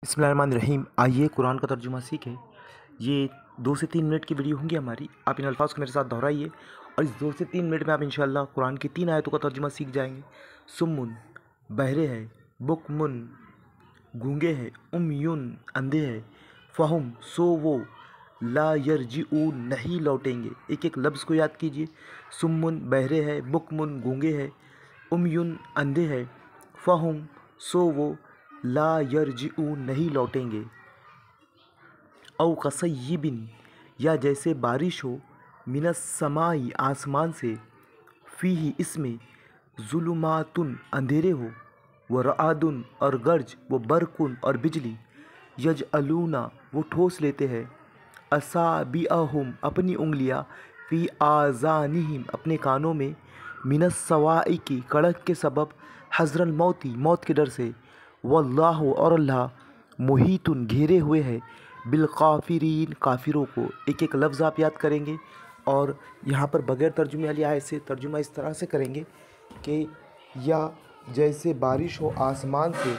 बिस्मिल्लाहिर्रहमानिर्रहीम। आइए कुरान का तर्जुमा सीखें। ये 2 से 3 मिनट की वीडियो होंगी हमारी। आप इन अल्फाज को मेरे साथ दोहराइए और इस 2 से 3 मिनट में आप इंशाअल्लाह कुरान की 3 आयतों का तर्जुमा सीख जाएंगे। सुम्मुन बहरे है, बुकमुन गूंगे हैं, उमयुन अंधे हैं, फ़हुम सो वो, ला यरजिऊन नहीं लौटेंगे। एक एक लफ्ज़ को याद कीजिए। सुम्मुन बहरे है, बुकमुन गूंगे हैं, उमयुन अंधे हैं, फ़हुम सो वो, ला यरजिऊन नहीं लौटेंगे। औ कसय्यिबिन या जैसे बारिश हो, मिनस समाई आसमान से, फ़ीही इसमें, ज़ुलुमातुन अंधेरे हो, व रआदुन और गर्ज, व बरकुन और बिजली, यजअलूना वो ठोस लेते हैं, असाबिअहुम अपनी उंगलियां, फ़ी आज़ानिहिम अपने कानों में, मिनस सवाइकी कड़क के सबब, हज़रल मौती मौत के डर से, वल्लाहु और अल्लाह, मुहीतुन घेरे हुए है, बिलकाफिरीन काफिरों को। एक एक लफ्ज़ आप याद करेंगे और यहाँ पर बग़ैर तर्जुमे वाली आयत से तर्जुमा इस तरह से करेंगे कि या जैसे बारिश हो आसमान से,